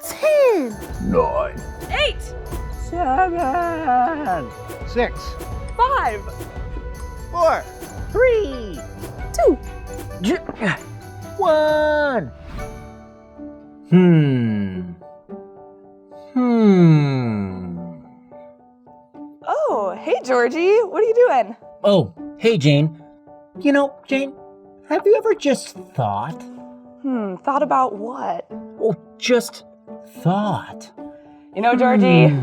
10, 9, 8, 7, 6, 5, 4, 3, 2. 1. Oh, hey, Georgie. What are you doing? Oh, hey, Jane. You know, Jane, have you ever just thought? Thought about what? Oh, just thought. You know, Georgie,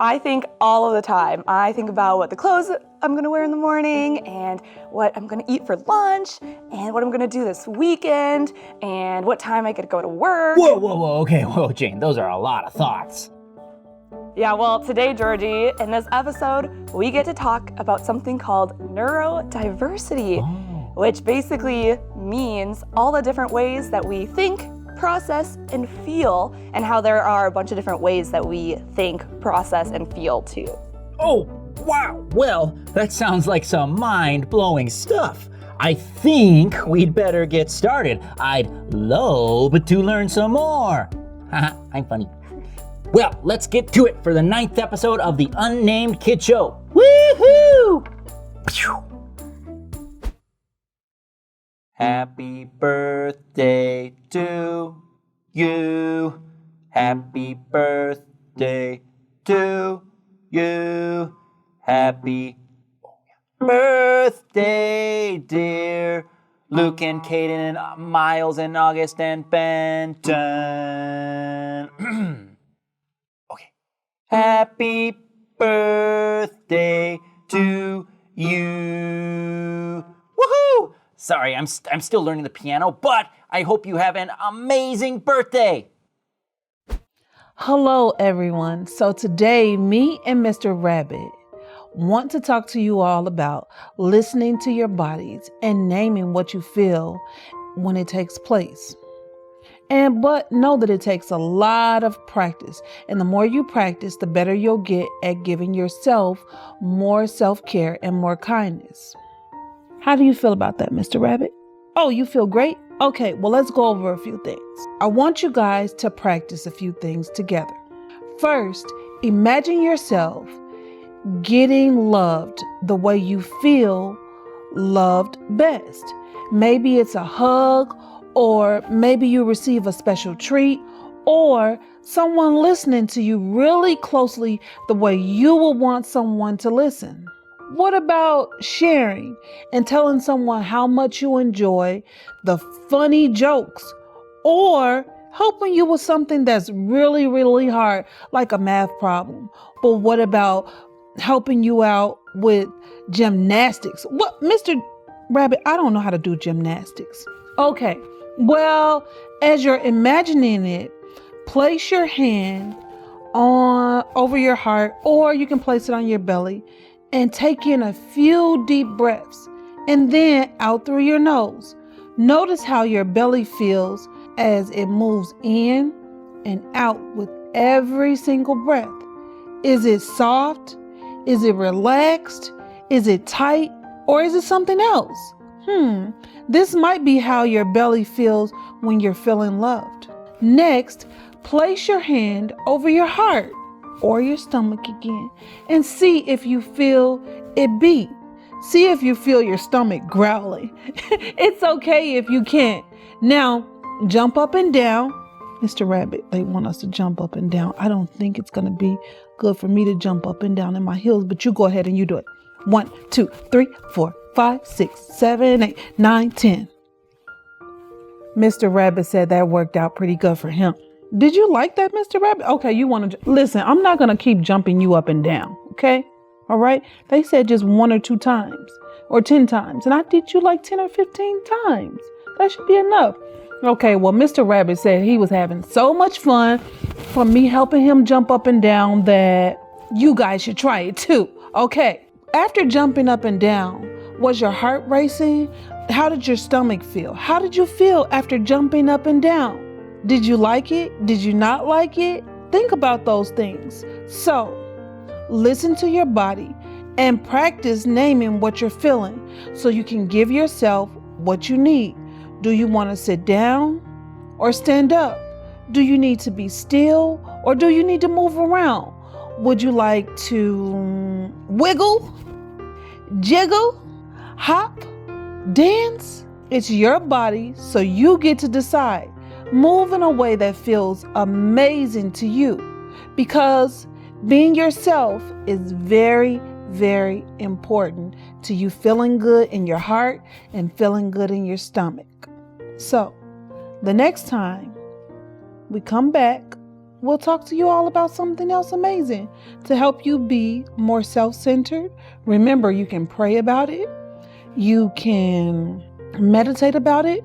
I think all of the time. I think about what the clothes I'm gonna wear in the morning and what I'm gonna eat for lunch and what I'm gonna do this weekend and what time I could go to work. Whoa, okay, whoa, Jane, those are a lot of thoughts. Yeah, well, today, Georgie, in this episode, we get to talk about something called neurodiversity, which basically means all the different ways that we think, process, and feel, and how there are a bunch of different ways that we think, process, and feel too. Oh, wow, well, that sounds like some mind-blowing stuff. I think we'd better get started. I'd love to learn some more. Haha, I'm funny. Well, let's get to it for the 9th episode of the Unnamed Kid Show. Woohoo! Happy birthday to you. Happy birthday to you. Happy birthday, dear Luke and Caden and Miles and August and Benton. Okay. Happy birthday to you. Woohoo! Sorry, I'm still learning the piano, but I hope you have an amazing birthday. Hello, everyone. So today, me and Mr. Rabbit want to talk to you all about listening to your bodies and naming what you feel when it takes place. But know that it takes a lot of practice. And the more you practice, the better you'll get at giving yourself more self-care and more kindness. How do you feel about that, Mr. Rabbit? Oh, you feel great? Okay, well, let's go over a few things. I want you guys to practice a few things together. First, imagine yourself getting loved the way you feel loved best. Maybe it's a hug, or maybe you receive a special treat, or someone listening to you really closely the way you would want someone to listen. What about sharing and telling someone how much you enjoy the funny jokes, or helping you with something that's really, really hard, like a math problem? But what about helping you out with gymnastics? What, Mr. Rabbit, I don't know how to do gymnastics. Okay, well, as you're imagining it, place your hand over your heart, or you can place it on your belly, and take in a few deep breaths, and then out through your nose. Notice how your belly feels as it moves in and out with every single breath. Is it soft? Is it relaxed? Is it tight? Or is it something else? This might be how your belly feels when you're feeling loved. Next, place your hand over your heart or your stomach again and see if you feel it beat. See if you feel your stomach growling. It's okay if you can't. Now, jump up and down. Mr. Rabbit, they want us to jump up and down. I don't think it's going to be good for me to jump up and down in my heels, but you go ahead and you do it. 1, 2, 3, 4, 5, 6, 7, 8, 9, 10. Mr. Rabbit said that worked out pretty good for him. Did you like that, Mr. Rabbit? Okay, you want to listen, I'm not going to keep jumping you up and down, okay? All right? They said just 1 or 2 times or 10 times, and I did you like 10 or 15 times. That should be enough. Okay, well, Mr. Rabbit said he was having so much fun from me helping him jump up and down that you guys should try it too. Okay, after jumping up and down, was your heart racing? How did your stomach feel? How did you feel after jumping up and down? Did you like it? Did you not like it? Think about those things. So, listen to your body and practice naming what you're feeling so you can give yourself what you need. Do you want to sit down or stand up? Do you need to be still or do you need to move around? Would you like to wiggle, jiggle, hop, dance? It's your body, so you get to decide. Move in a way that feels amazing to you, because being yourself is very, very important to you feeling good in your heart and feeling good in your stomach. So, the next time we come back, we'll talk to you all about something else amazing to help you be more self-centered. Remember, you can pray about it. You can meditate about it.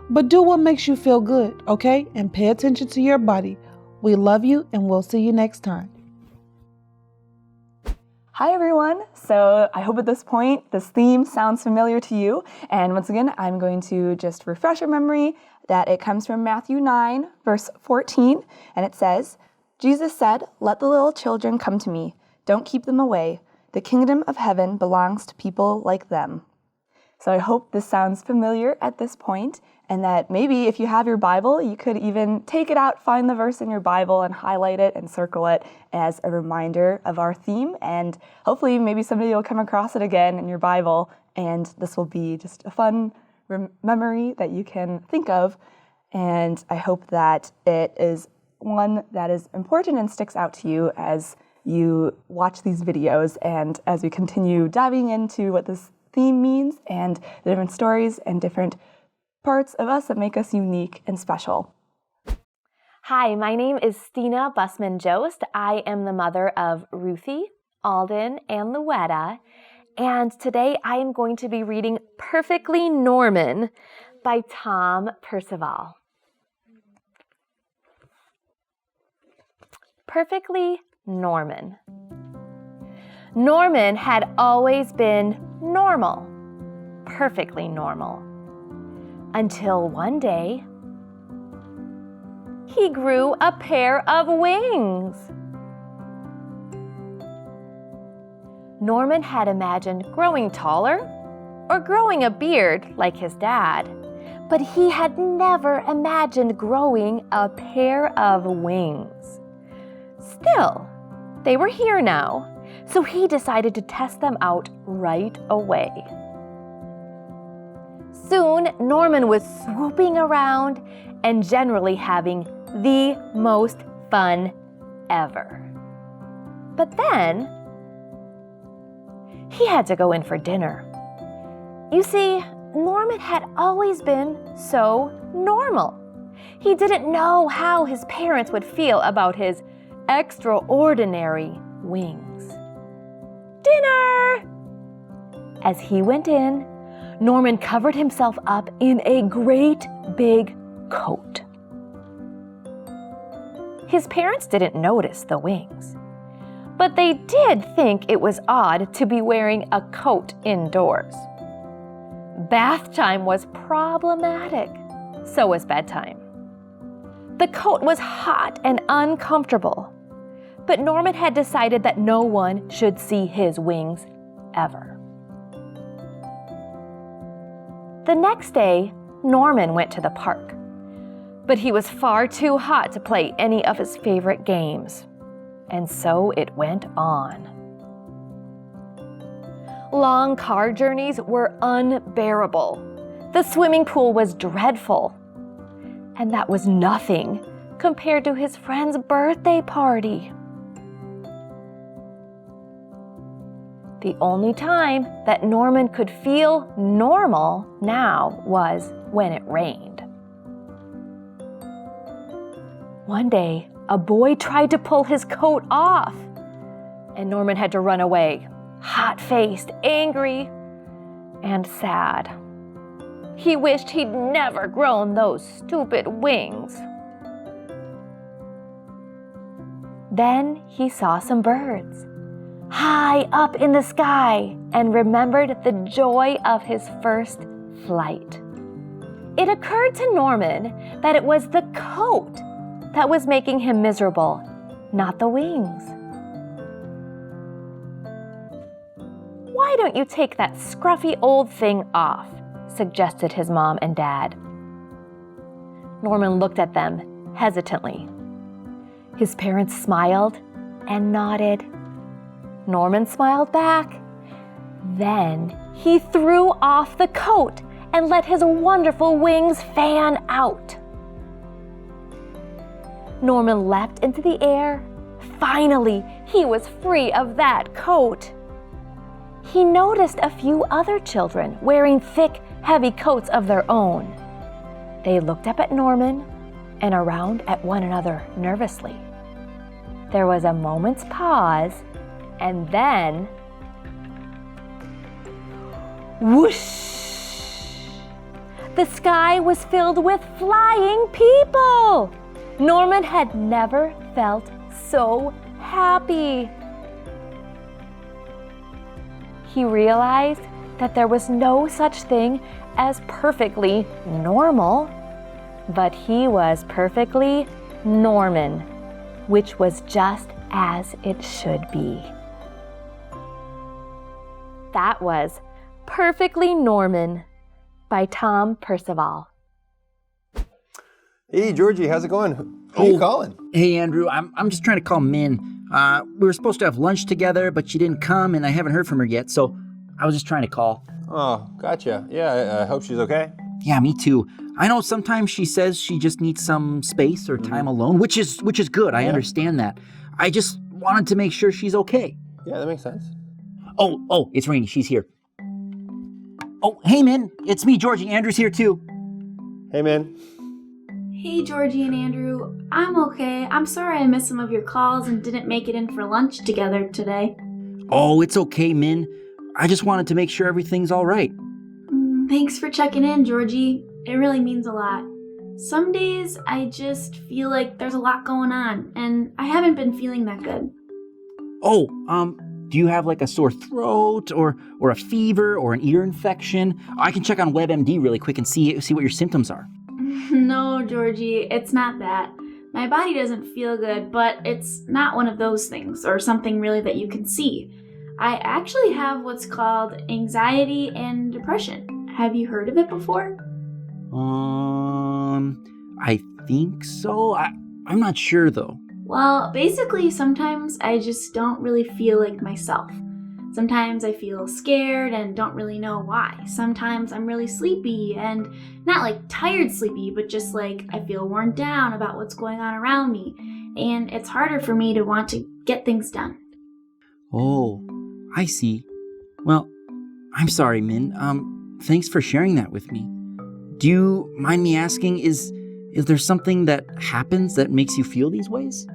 But do what makes you feel good, okay? And pay attention to your body. We love you, and we'll see you next time. Hi everyone! So I hope at this point this theme sounds familiar to you. And once again, I'm going to just refresh your memory that it comes from Matthew 9, verse 14. And it says, Jesus said, "Let the little children come to me. Don't keep them away. The kingdom of heaven belongs to people like them." So I hope this sounds familiar at this point, and that maybe if you have your Bible, you could even take it out, find the verse in your Bible, and highlight it and circle it as a reminder of our theme. And hopefully maybe somebody will come across it again in your Bible, and this will be just a fun memory that you can think of. And I hope that it is one that is important and sticks out to you as you watch these videos and as we continue diving into what this theme means and the different stories and different parts of us that make us unique and special. Hi, my name is Stina Bussman-Jost. I am the mother of Ruthie, Alden, and Louetta, and today I am going to be reading Perfectly Norman by Tom Percival. Perfectly Norman. Norman had always been normal, perfectly normal, until one day he grew a pair of wings. Norman had imagined growing taller or growing a beard like his dad, but he had never imagined growing a pair of wings. Still, they were here now, so he decided to test them out right away. Soon, Norman was swooping around and generally having the most fun ever. But then, he had to go in for dinner. You see, Norman had always been so normal. He didn't know how his parents would feel about his extraordinary wings. Dinner! As he went in, Norman covered himself up in a great big coat. His parents didn't notice the wings, but they did think it was odd to be wearing a coat indoors. Bath time was problematic, so was bedtime. The coat was hot and uncomfortable, but Norman had decided that no one should see his wings ever. The next day, Norman went to the park, but he was far too hot to play any of his favorite games, and so it went on. Long car journeys were unbearable. The swimming pool was dreadful, and that was nothing compared to his friend's birthday party. The only time that Norman could feel normal now was when it rained. One day, a boy tried to pull his coat off, and Norman had to run away, hot-faced, angry, and sad. He wished he'd never grown those stupid wings. Then he saw some birds high up in the sky and remembered the joy of his first flight. It occurred to Norman that it was the coat that was making him miserable, not the wings. "Why don't you take that scruffy old thing off?" suggested his mom and dad. Norman looked at them hesitantly. His parents smiled and nodded. Norman smiled back. Then he threw off the coat and let his wonderful wings fan out. Norman leapt into the air. Finally, he was free of that coat. He noticed a few other children wearing thick, heavy coats of their own. They looked up at Norman and around at one another nervously. There was a moment's pause, and then, whoosh! The sky was filled with flying people. Norman had never felt so happy. He realized that there was no such thing as perfectly normal, but he was perfectly Norman, which was just as it should be. That was Perfectly Norman by Tom Percival. Hey, Georgie, how's it going? Who are you calling? Hey, Andrew, I'm just trying to call Min. We were supposed to have lunch together, but she didn't come, and I haven't heard from her yet, so I was just trying to call. Oh, gotcha. Yeah, I hope she's okay. Yeah, me too. I know sometimes she says she just needs some space or time alone, which is good. I understand that. I just wanted to make sure she's okay. Yeah, that makes sense. Oh, it's Rainey. She's here. Oh, hey, Min. It's me, Georgie. Andrew's here too. Hey, man. Hey, Georgie and Andrew. I'm okay. I'm sorry I missed some of your calls and didn't make it in for lunch together today. Oh, it's okay, Min. I just wanted to make sure everything's all right. Thanks for checking in, Georgie. It really means a lot. Some days I just feel like there's a lot going on, and I haven't been feeling that good. Oh, do you have like a sore throat or a fever or an ear infection? I can check on WebMD really quick and see what your symptoms are. No, Georgie, it's not that. My body doesn't feel good, but it's not one of those things or something really that you can see. I actually have what's called anxiety and depression. Have you heard of it before? I think so. I'm not sure though. Well, basically, sometimes I just don't really feel like myself. Sometimes I feel scared and don't really know why. Sometimes I'm really sleepy and not like tired sleepy, but just like I feel worn down about what's going on around me. And it's harder for me to want to get things done. Oh, I see. Well, I'm sorry, Min. Thanks for sharing that with me. Do you mind me asking, is there something that happens that makes you feel these ways?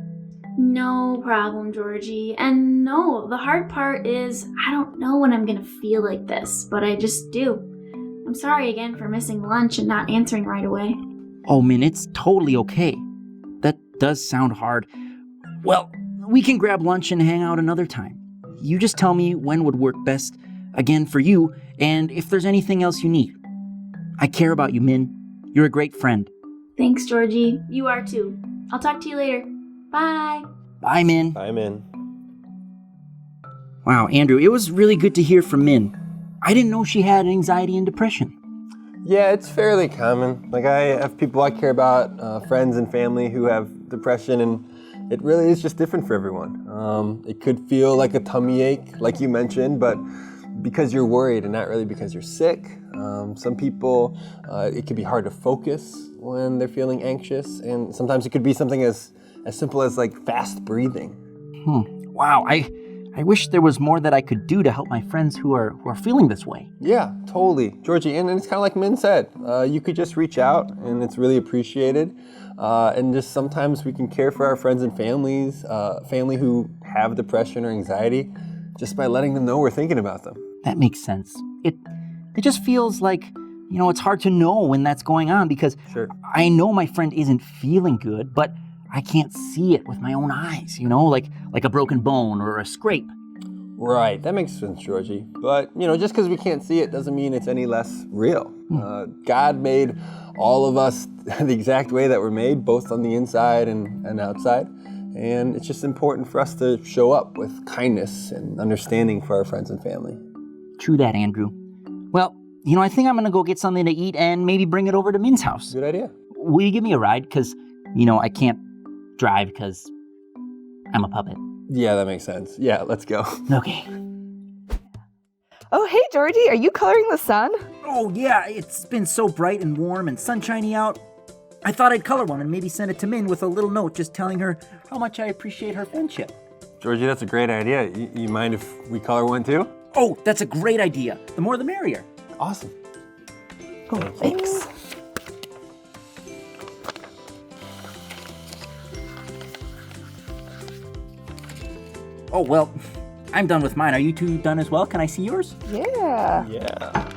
No problem, Georgie. And no, the hard part is I don't know when I'm gonna feel like this, but I just do. I'm sorry again for missing lunch and not answering right away. Oh, Min, it's totally okay. That does sound hard. Well, we can grab lunch and hang out another time. You just tell me when would work best, again, for you, and if there's anything else you need. I care about you, Min. You're a great friend. Thanks, Georgie. You are too. I'll talk to you later. Bye. Bye, Min. Bye, man. Wow, Andrew, it was really good to hear from Min. I didn't know she had anxiety and depression. Yeah, it's fairly common. Like, I have people I care about, friends and family who have depression, and it really is just different for everyone. It could feel like a tummy ache, like you mentioned, but because you're worried and not really because you're sick. Some people, it can be hard to focus when they're feeling anxious, and sometimes it could be something as simple as like fast breathing. Wow, I wish there was more that I could do to help my friends who are feeling this way. Yeah, totally, Georgie. And it's kind of like Min said, you could just reach out, and it's really appreciated. And just sometimes we can care for our friends and family who have depression or anxiety, just by letting them know we're thinking about them. That makes sense. It just feels like, it's hard to know when that's going on because Sure. I know my friend isn't feeling good, but I can't see it with my own eyes, like a broken bone or a scrape. Right, that makes sense, Georgie. But, just because we can't see it doesn't mean it's any less real. God made all of us the exact way that we're made, both on the inside and outside. And it's just important for us to show up with kindness and understanding for our friends and family. True that, Andrew. Well, I think I'm going to go get something to eat and maybe bring it over to Min's house. Good idea. Will you give me a ride? Because I can't drive because I'm a puppet. Yeah, that makes sense. Yeah, let's go. Okay. Oh, hey, Georgie, are you coloring the sun? Oh, yeah, it's been so bright and warm and sunshiny out. I thought I'd color one and maybe send it to Min with a little note just telling her how much I appreciate her friendship. Georgie, that's a great idea. You mind if we color one too? Oh, that's a great idea. The more the merrier. Awesome. Oh, thanks. Oh, well, I'm done with mine. Are you two done as well? Can I see yours? Yeah. Yeah.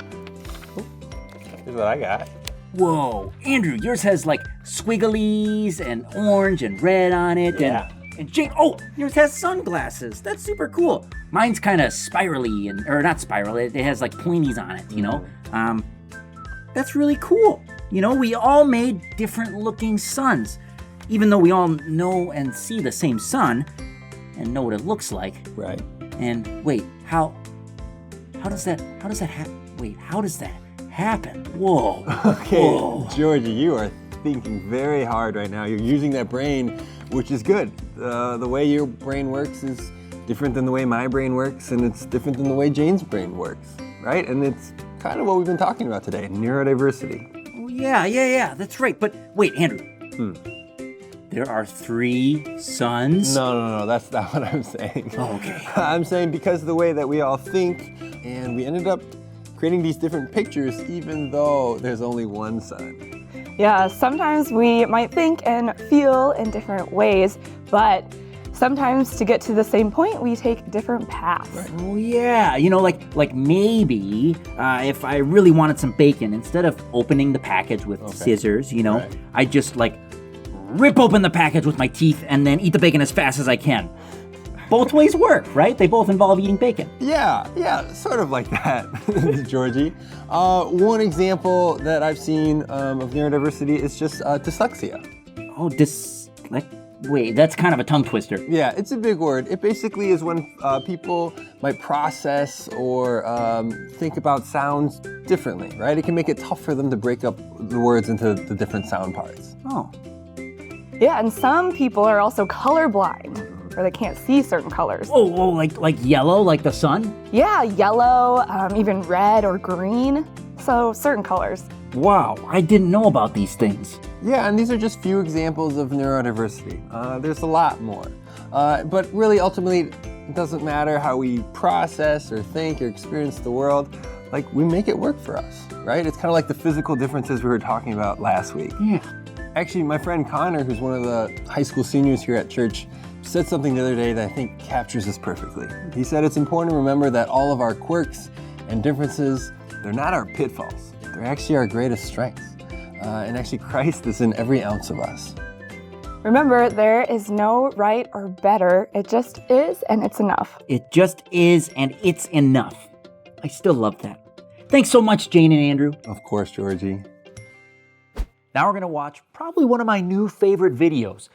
Here's what I got. Whoa, Andrew, yours has like squigglies and orange and red on it. Yeah. And Jake, oh, yours has sunglasses. That's super cool. Mine's kind of spirally, or not spiral, it has like pointies on it, That's really cool. We all made different looking suns. Even though we all know and see the same sun and know what it looks like. Right. And wait, how does that happen? Wait, how does that happen? Whoa. Okay, Whoa. Georgie, you are thinking very hard right now. You're using that brain, which is good. The way your brain works is different than the way my brain works, and it's different than the way Jane's brain works, right? And it's kind of what we've been talking about today, neurodiversity. Oh, yeah, that's right. But wait, Andrew. There are 3 suns? No, that's not what I'm saying. Oh, okay. I'm saying because of the way that we all think, and we ended up creating these different pictures even though there's only one sun. Yeah, sometimes we might think and feel in different ways, but sometimes to get to the same point, we take different paths. Right. Oh, yeah. Like maybe if I really wanted some bacon, instead of opening the package with scissors, Right. I just rip open the package with my teeth and then eat the bacon as fast as I can. Both ways work, right? They both involve eating bacon. Yeah, sort of like that, Georgie. One example that I've seen of neurodiversity is just dyslexia. Oh, wait, that's kind of a tongue twister. Yeah, it's a big word. It basically is when people might process or think about sounds differently, right? It can make it tough for them to break up the words into the different sound parts. Oh. Yeah, and some people are also colorblind, or they can't see certain colors. Oh, like yellow, like the sun? Yeah, yellow, even red or green. So certain colors. Wow, I didn't know about these things. Yeah, and these are just few examples of neurodiversity. There's a lot more. But really, ultimately, it doesn't matter how we process or think or experience the world. We make it work for us, right? It's kind of like the physical differences we were talking about last week. Yeah. Actually, my friend Connor, who's one of the high school seniors here at church, said something the other day that I think captures this perfectly. He said it's important to remember that all of our quirks and differences, they're not our pitfalls. They're actually our greatest strengths. And actually, Christ is in every ounce of us. Remember, there is no right or better. It just is, and it's enough. It just is, and it's enough. I still love that. Thanks so much, Jane and Andrew. Of course, Georgie. Now we're going to watch probably one of my new favorite videos.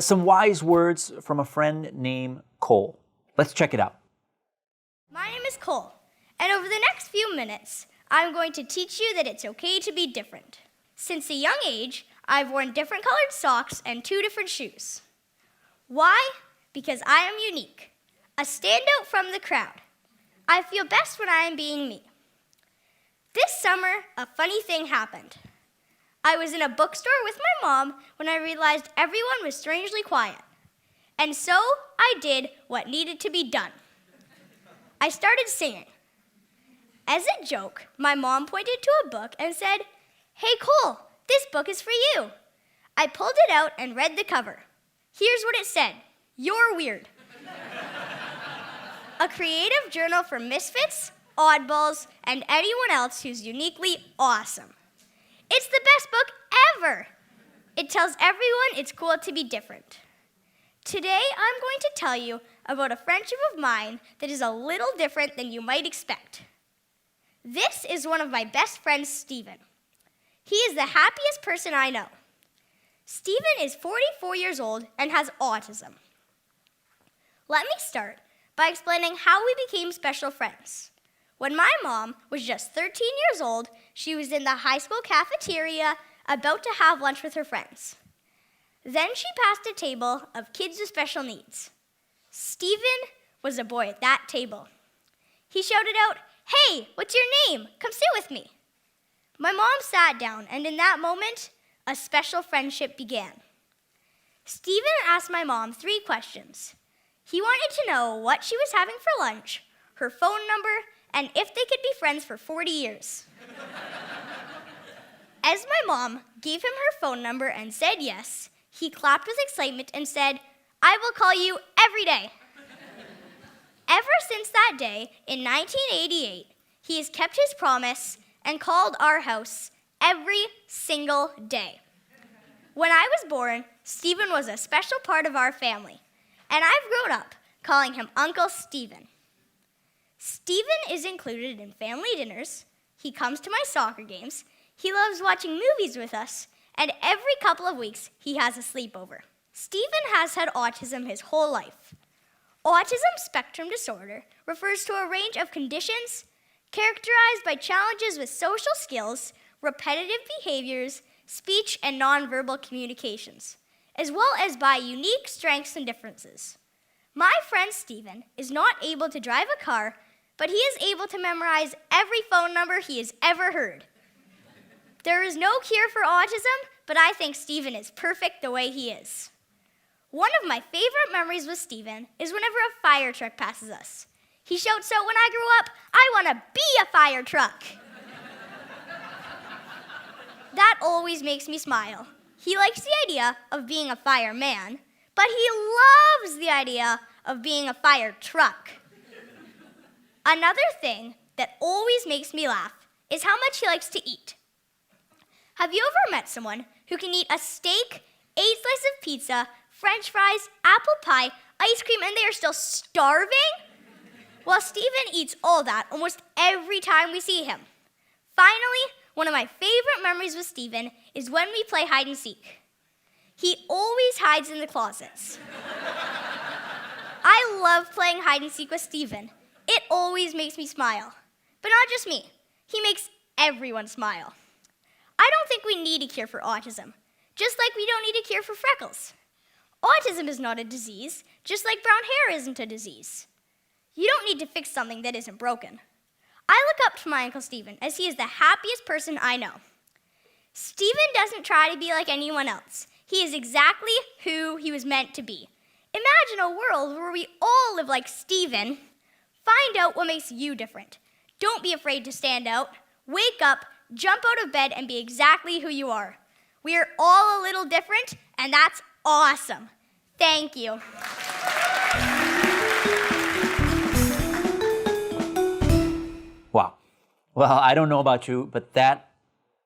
Some wise words from a friend named Cole. Let's check it out. My name is Cole, and over the next few minutes, I'm going to teach you that it's okay to be different. Since a young age, I've worn different colored socks and 2 different shoes. Why? Because I am unique, a standout from the crowd. I feel best when I am being me. This summer, a funny thing happened. I was in a bookstore with my mom when I realized everyone was strangely quiet. And so I did what needed to be done. I started singing. As a joke, my mom pointed to a book and said, "Hey Cole, this book is for you." I pulled it out and read the cover. Here's what it said: "You're weird." A creative journal for misfits, oddballs, and anyone else who's uniquely awesome. It's the best book ever. It tells everyone it's cool to be different. Today, I'm going to tell you about a friendship of mine that is a little different than you might expect. This is one of my best friends, Steven. He is the happiest person I know. Steven is 44 years old and has autism. Let me start by explaining how we became special friends. When my mom was just 13 years old, she was in the high school cafeteria about to have lunch with her friends. Then she passed a table of kids with special needs. Stephen was a boy at that table. He shouted out, "Hey, what's your name? Come sit with me." My mom sat down, and in that moment, a special friendship began. Stephen asked my mom 3 questions. He wanted to know what she was having for lunch, her phone number, and if they could be friends for 40 years. As my mom gave him her phone number and said yes, he clapped with excitement and said, "I will call you every day." Ever since that day, in 1988, he has kept his promise and called our house every single day. When I was born, Stephen was a special part of our family, and I've grown up calling him Uncle Stephen. Stephen is included in family dinners, he comes to my soccer games, he loves watching movies with us, and every couple of weeks he has a sleepover. Stephen has had autism his whole life. Autism spectrum disorder refers to a range of conditions characterized by challenges with social skills, repetitive behaviors, speech and nonverbal communications, as well as by unique strengths and differences. My friend Stephen is not able to drive a car, but he is able to memorize every phone number he has ever heard. There is no cure for autism, but I think Stephen is perfect the way he is. One of my favorite memories with Stephen is whenever a fire truck passes us. He shouts out, "When I grow up, I want to be a fire truck." That always makes me smile. He likes the idea of being a fireman, but he loves the idea of being a fire truck. Another thing that always makes me laugh is how much he likes to eat. Have you ever met someone who can eat a steak, 8 slices of pizza, French fries, apple pie, ice cream, and they are still starving? Well, Stephen eats all that almost every time we see him. Finally, one of my favorite memories with Stephen is when we play hide and seek. He always hides in the closets. I love playing hide and seek with Stephen. It always makes me smile. But not just me. He makes everyone smile. I don't think we need a cure for autism, just like we don't need a cure for freckles. Autism is not a disease, just like brown hair isn't a disease. You don't need to fix something that isn't broken. I look up to my Uncle Stephen as he is the happiest person I know. Stephen doesn't try to be like anyone else. He is exactly who he was meant to be. Imagine a world where we all live like Stephen. Find out what makes you different. Don't be afraid to stand out. Wake up, jump out of bed, and be exactly who you are. We are all a little different, and that's awesome. Thank you. Wow. Well, I don't know about you, but that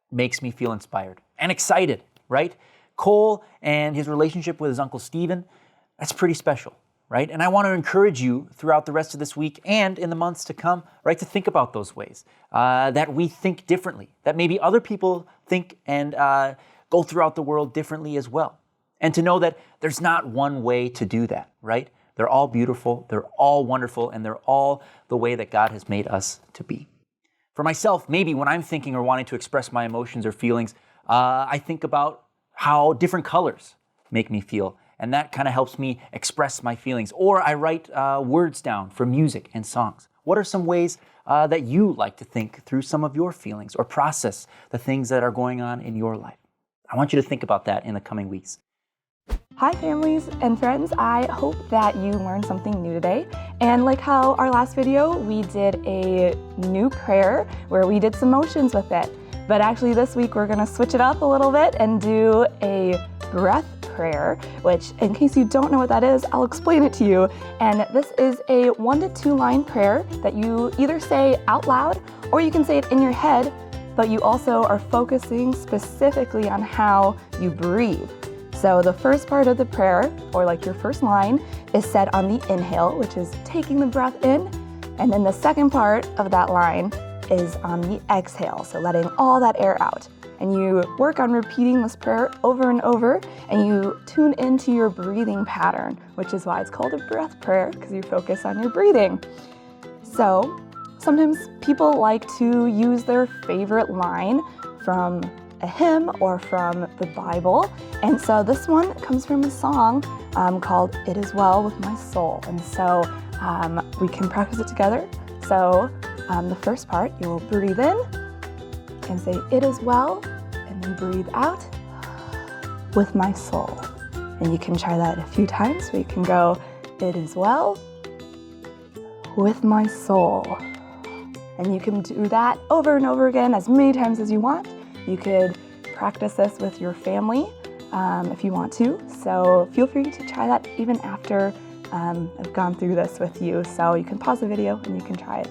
makes me feel inspired and excited, right? Cole and his relationship with his Uncle Stephen, that's pretty special, right? And I want to encourage you throughout the rest of this week and in the months to come, right, to think about those ways that we think differently, that maybe other people think and go throughout the world differently as well. And to know that there's not one way to do that, right? They're all beautiful, they're all wonderful, and they're all the way that God has made us to be. For myself, maybe when I'm thinking or wanting to express my emotions or feelings, I think about how different colors make me feel, and that kind of helps me express my feelings. Or I write words down for music and songs. What are some ways that you like to think through some of your feelings or process the things that are going on in your life? I want you to think about that in the coming weeks. Hi families and friends, I hope that you learned something new today. And like how our last video, we did a new prayer where we did some motions with it. But actually this week we're gonna switch it up a little bit and do a breath prayer, which in case you don't know what that is, I'll explain it to you. And this is a 1 to 2 line prayer that you either say out loud or you can say it in your head, but you also are focusing specifically on how you breathe. So the first part of the prayer, or like your first line, is said on the inhale, which is taking the breath in, and then the second part of that line is on the exhale, so letting all that air out. And you work on repeating this prayer over and over, and you tune into your breathing pattern, which is why it's called a breath prayer, because you focus on your breathing. So sometimes people like to use their favorite line from a hymn or from the Bible. And so this one comes from a song called It Is Well With My Soul. And so we can practice it together. So the first part, you will breathe in and say, it is well, and then breathe out with my soul. And you can try that a few times. So you can go, it is well with my soul. And you can do that over and over again as many times as you want. You could practice this with your family if you want to. So feel free to try that even after I've gone through this with you. So you can pause the video and you can try it.